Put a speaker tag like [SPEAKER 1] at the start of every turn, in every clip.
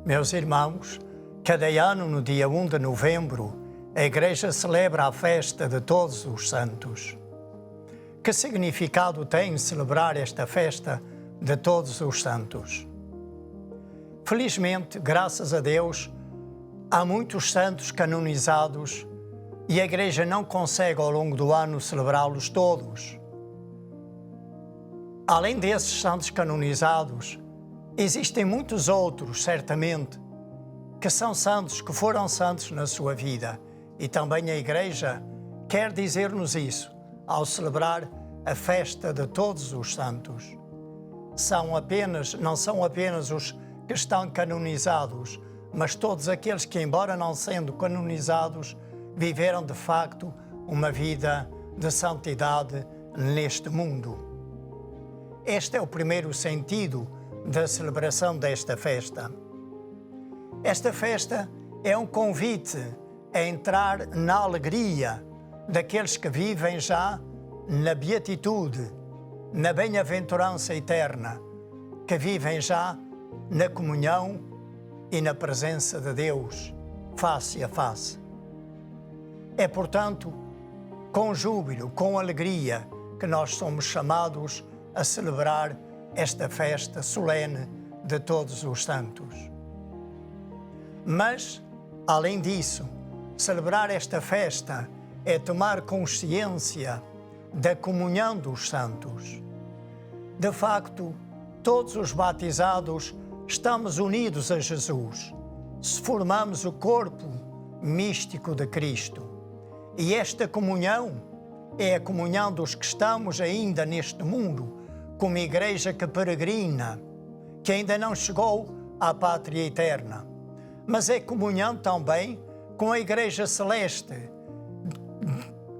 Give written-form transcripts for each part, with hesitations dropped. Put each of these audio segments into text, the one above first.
[SPEAKER 1] Meus irmãos, cada ano, no dia 1 de novembro, a Igreja celebra a festa de Todos os Santos. Que significado tem celebrar esta festa de Todos os Santos? Felizmente, graças a Deus, há muitos santos canonizados e a Igreja não consegue ao longo do ano celebrá-los todos. Além desses santos canonizados, existem muitos outros, certamente, que são santos, que foram santos na sua vida. E também a Igreja quer dizer-nos isso ao celebrar a festa de todos os santos. Não são apenas os que estão canonizados, mas todos aqueles que, embora não sendo canonizados, viveram de facto uma vida de santidade neste mundo. Este é o primeiro sentido da celebração desta festa. Esta festa é um convite a entrar na alegria daqueles que vivem já na beatitude, na bem-aventurança eterna, que vivem já na comunhão e na presença de Deus, face a face. É, portanto, com júbilo, com alegria, que nós somos chamados a celebrar esta festa solene de todos os santos. Mas, além disso, celebrar esta festa é tomar consciência da comunhão dos santos. De facto, todos os batizados estamos unidos a Jesus, se formamos o corpo místico de Cristo. E esta comunhão é a comunhão dos que estamos ainda neste mundo, como igreja que peregrina, que ainda não chegou à pátria eterna. Mas é comunhão também com a Igreja Celeste,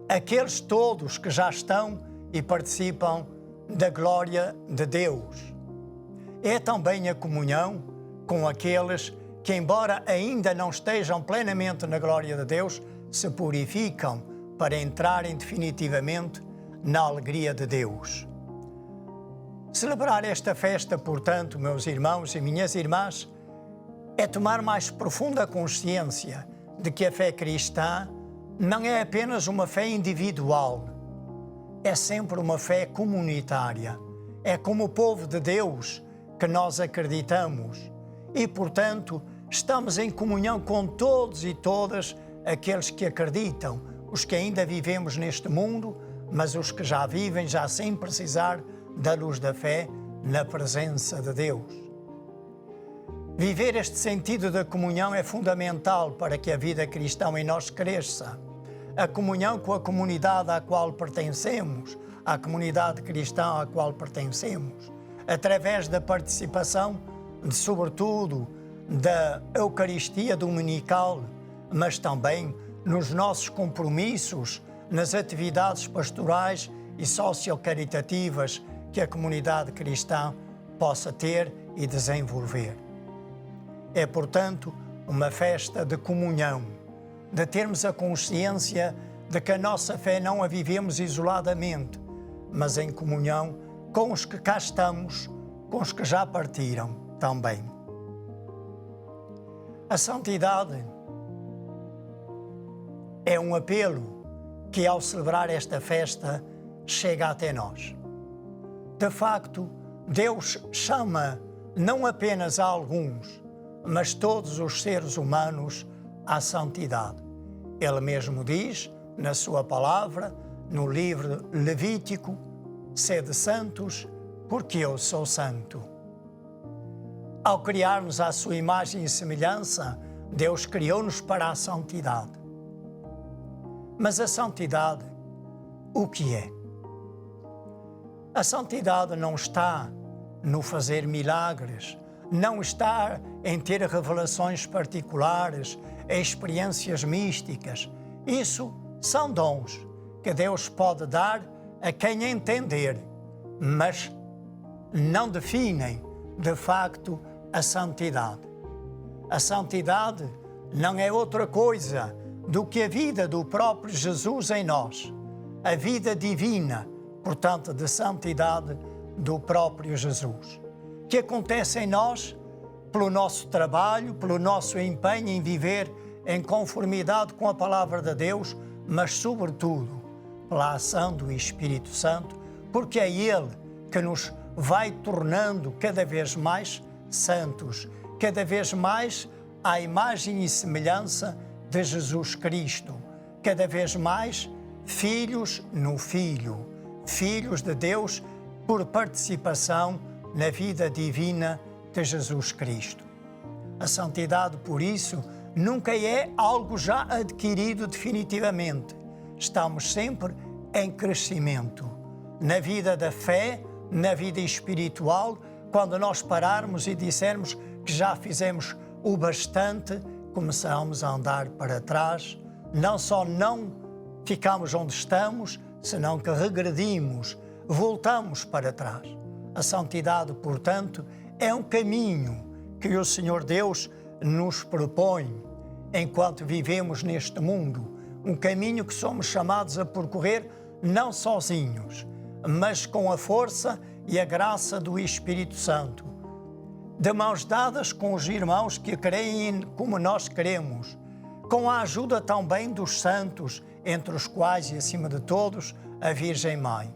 [SPEAKER 1] aqueles todos que já estão e participam da glória de Deus. É também a comunhão com aqueles que, embora ainda não estejam plenamente na glória de Deus, se purificam para entrarem definitivamente na alegria de Deus. Celebrar esta festa, portanto, meus irmãos e minhas irmãs, é tomar mais profunda consciência de que a fé cristã não é apenas uma fé individual, é sempre uma fé comunitária. É como o povo de Deus que nós acreditamos e, portanto, estamos em comunhão com todos e todas aqueles que acreditam, os que ainda vivemos neste mundo, mas os que já vivem já sem precisar da luz da fé na presença de Deus. Viver este sentido da comunhão é fundamental para que a vida cristã em nós cresça. A comunhão com a comunidade à qual pertencemos, à comunidade cristã à qual pertencemos, através da participação, sobretudo, da Eucaristia dominical, mas também nos nossos compromissos, nas atividades pastorais e social-caritativas que a comunidade cristã possa ter e desenvolver. É, portanto, uma festa de comunhão, de termos a consciência de que a nossa fé não a vivemos isoladamente, mas em comunhão com os que cá estamos, com os que já partiram também. A santidade é um apelo que, ao celebrar esta festa, chega até nós. De facto, Deus chama não apenas a alguns, mas todos os seres humanos à santidade. Ele mesmo diz, na sua palavra, no livro Levítico, sede santos, porque eu sou santo. Ao criar-nos à sua imagem e semelhança, Deus criou-nos para a santidade. Mas a santidade, o que é? A santidade não está no fazer milagres, não está em ter revelações particulares, experiências místicas. Isso são dons que Deus pode dar a quem entender, mas não definem, de facto, a santidade. A santidade não é outra coisa do que a vida do próprio Jesus em nós, a vida divina, portanto, de santidade do próprio Jesus, que acontece em nós pelo nosso trabalho, pelo nosso empenho em viver em conformidade com a Palavra de Deus, mas, sobretudo, pela ação do Espírito Santo, porque é Ele que nos vai tornando cada vez mais santos, cada vez mais à imagem e semelhança de Jesus Cristo, cada vez mais filhos no Filho, filhos de Deus por participação na vida divina de Jesus Cristo. A santidade, por isso, nunca é algo já adquirido definitivamente. Estamos sempre em crescimento. Na vida da fé, na vida espiritual, quando nós pararmos e dissermos que já fizemos o bastante, começamos a andar para trás. Não só não ficamos onde estamos, senão que regredimos, voltamos para trás. A santidade, portanto, é um caminho que o Senhor Deus nos propõe enquanto vivemos neste mundo. Um caminho que somos chamados a percorrer não sozinhos, mas com a força e a graça do Espírito Santo, de mãos dadas com os irmãos que creem como nós queremos, com a ajuda também dos santos, entre os quais e acima de todos a Virgem Mãe.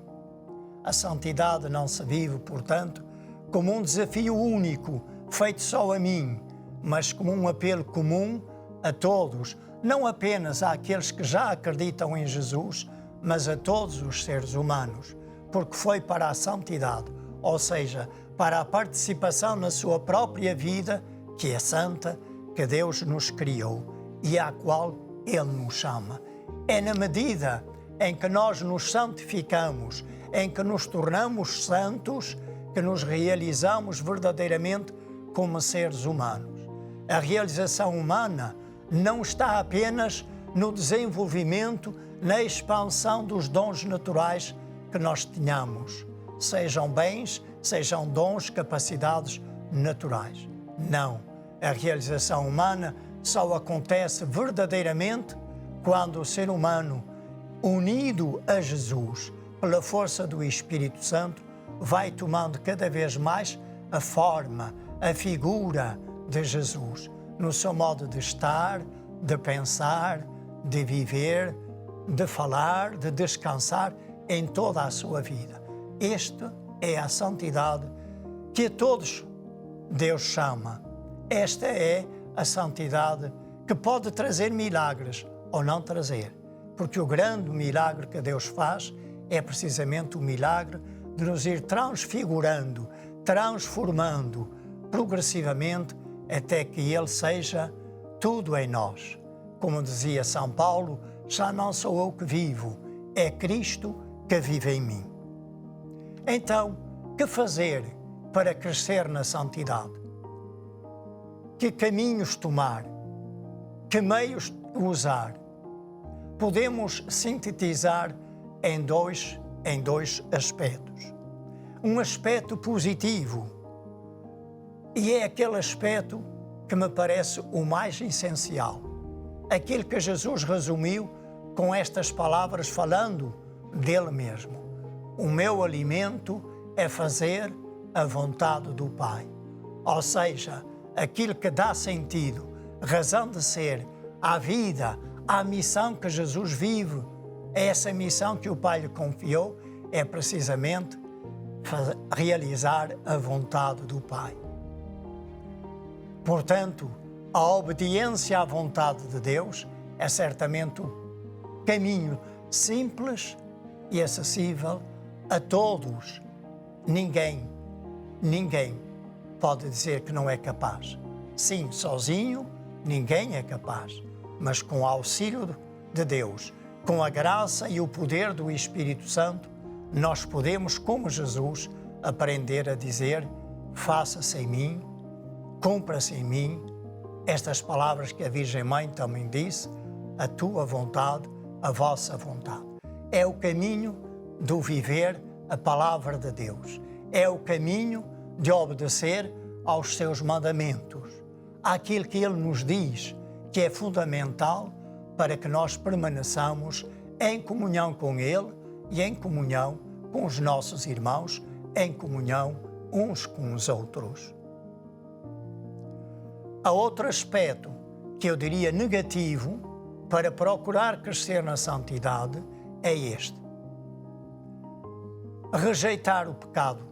[SPEAKER 1] A santidade não se vive, portanto, como um desafio único, feito só a mim, mas como um apelo comum a todos, não apenas àqueles que já acreditam em Jesus, mas a todos os seres humanos, porque foi para a santidade, ou seja, para a participação na sua própria vida, que é santa, que Deus nos criou e à qual Ele nos chama. É na medida em que nós nos santificamos, em que nos tornamos santos, que nos realizamos verdadeiramente como seres humanos. A realização humana não está apenas no desenvolvimento, na expansão dos dons naturais que nós tenhamos, sejam bens, sejam dons, capacidades naturais. Não. A realização humana só acontece verdadeiramente quando o ser humano, unido a Jesus, pela força do Espírito Santo, vai tomando cada vez mais a forma, a figura de Jesus, no seu modo de estar, de pensar, de viver, de falar, de descansar em toda a sua vida. Esta é a santidade que a todos Deus chama. Esta é a santidade que pode trazer milagres ou não trazer, porque o grande milagre que Deus faz é precisamente o milagre de nos ir transfigurando, transformando progressivamente até que Ele seja tudo em nós. Como dizia São Paulo, já não sou eu que vivo, é Cristo que vive em mim. Então, que fazer para crescer na santidade? Que caminhos tomar? Que meios usar? Podemos sintetizar em dois aspectos. Um aspecto positivo, e é aquele aspecto que me parece o mais essencial, aquele que Jesus resumiu com estas palavras, falando dele mesmo: o meu alimento é fazer a vontade do Pai. Ou seja, aquilo que dá sentido, razão de ser à vida, à missão que Jesus vive, essa missão que o Pai lhe confiou, é precisamente realizar a vontade do Pai. Portanto, a obediência à vontade de Deus é certamente um caminho simples e acessível a todos. Ninguém pode dizer que não é capaz. Sim, sozinho ninguém é capaz, mas com o auxílio de Deus, com a graça e o poder do Espírito Santo, nós podemos, como Jesus, aprender a dizer: faça-se em mim, cumpra-se em mim, estas palavras que a Virgem Mãe também disse: a tua vontade, a vossa vontade. É o caminho do viver a palavra de Deus. É o caminho de obedecer aos seus mandamentos, àquilo que Ele nos diz, que é fundamental para que nós permaneçamos em comunhão com Ele e em comunhão com os nossos irmãos, em comunhão uns com os outros. Há outro aspecto que eu diria negativo para procurar crescer na santidade é este: rejeitar o pecado,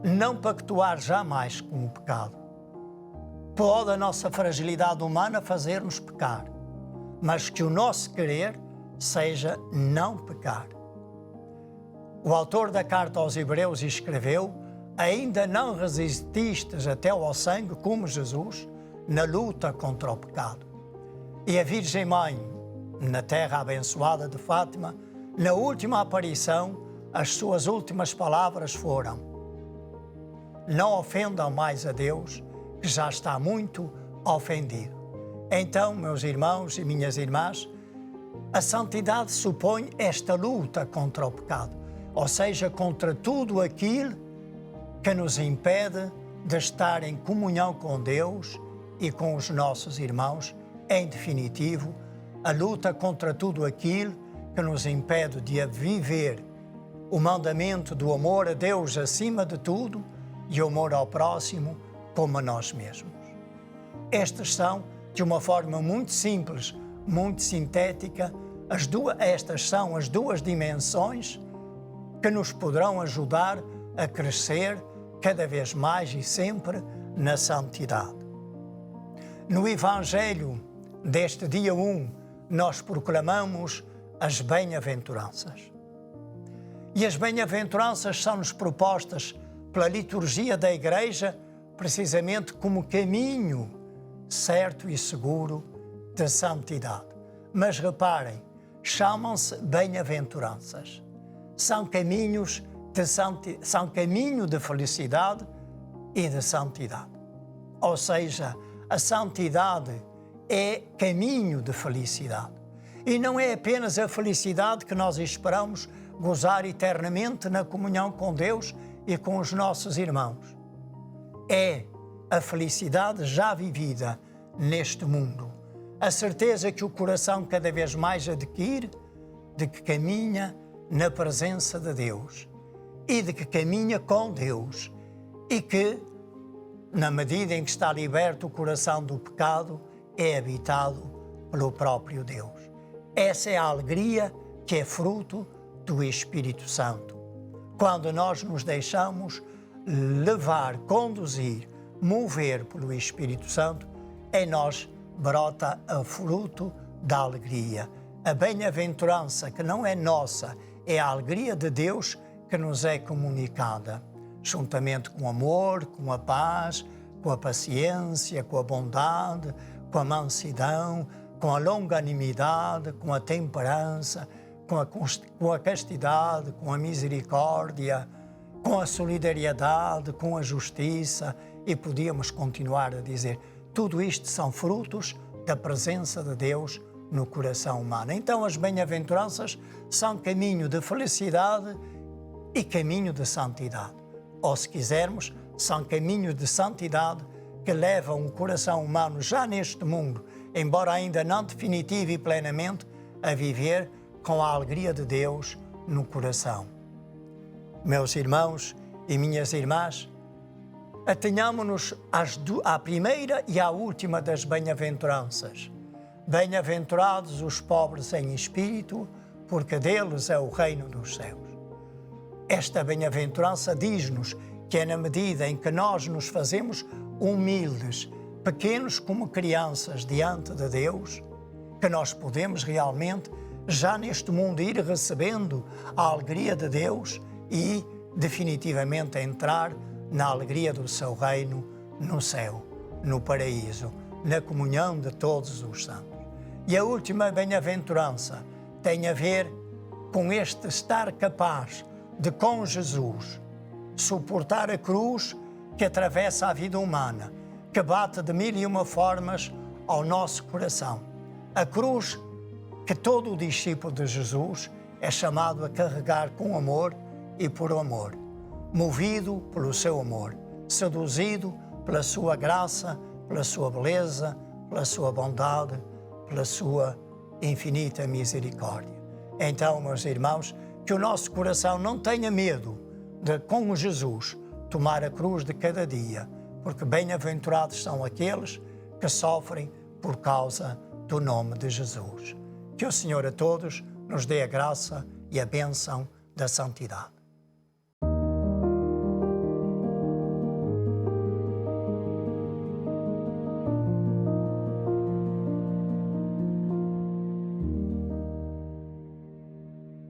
[SPEAKER 1] não pactuar jamais com o pecado. Pode a nossa fragilidade humana fazer-nos pecar, mas que o nosso querer seja não pecar. O autor da carta aos Hebreus escreveu: ainda não resististes até ao sangue como Jesus na luta contra o pecado. E a Virgem Mãe, na terra abençoada de Fátima, na última aparição, as suas últimas palavras foram: não ofendam mais a Deus, que já está muito ofendido. Então, meus irmãos e minhas irmãs, a santidade supõe esta luta contra o pecado, ou seja, contra tudo aquilo que nos impede de estar em comunhão com Deus e com os nossos irmãos. Em definitivo, a luta contra tudo aquilo que nos impede de viver o mandamento do amor a Deus acima de tudo e o amor ao próximo como a nós mesmos. Estas são, de uma forma muito simples, muito sintética, estas são as duas dimensões que nos poderão ajudar a crescer cada vez mais e sempre na santidade. No Evangelho deste dia 1, nós proclamamos as bem-aventuranças. E as bem-aventuranças são-nos propostas pela liturgia da Igreja precisamente como caminho certo e seguro de santidade. Mas reparem, chamam-se bem-aventuranças. São caminho de felicidade e de santidade. Ou seja, a santidade é caminho de felicidade. E não é apenas a felicidade que nós esperamos gozar eternamente na comunhão com Deus e com os nossos irmãos. É a felicidade já vivida neste mundo. A certeza que o coração cada vez mais adquire de que caminha na presença de Deus e de que caminha com Deus e que, na medida em que está liberto o coração do pecado, é habitado pelo próprio Deus. Essa é a alegria que é fruto do Espírito Santo. Quando nós nos deixamos levar, conduzir, mover pelo Espírito Santo, em nós brota o fruto da alegria. A bem-aventurança que não é nossa, é a alegria de Deus que nos é comunicada, juntamente com o amor, com a paz, com a paciência, com a bondade, com a mansidão, com a longanimidade, com a temperança, com a castidade, com a misericórdia, com a solidariedade, com a justiça, e podíamos continuar a dizer. Tudo isto são frutos da presença de Deus no coração humano. Então as bem-aventuranças são caminho de felicidade e caminho de santidade. Ou, se quisermos, são caminhos de santidade que levam o coração humano já neste mundo, embora ainda não definitivo e plenamente, a viver com a alegria de Deus no coração. Meus irmãos e minhas irmãs, atenhamo-nos à primeira e à última das bem-aventuranças. Bem-aventurados os pobres em espírito, porque deles é o reino dos céus. Esta bem-aventurança diz-nos que é na medida em que nós nos fazemos humildes, pequenos como crianças diante de Deus, que nós podemos realmente, já neste mundo, ir recebendo a alegria de Deus e definitivamente entrar na alegria do seu reino, no céu, no paraíso, na comunhão de todos os santos. E a última bem-aventurança tem a ver com este estar capaz de, com Jesus, suportar a cruz que atravessa a vida humana, que bate de 1001 formas ao nosso coração. A cruz que todo o discípulo de Jesus é chamado a carregar com amor e por amor, movido pelo seu amor, seduzido pela sua graça, pela sua beleza, pela sua bondade, pela sua infinita misericórdia. Então, meus irmãos, que o nosso coração não tenha medo de, com Jesus, tomar a cruz de cada dia, porque bem-aventurados são aqueles que sofrem por causa do nome de Jesus. Que o Senhor a todos nos dê a graça e a bênção da santidade.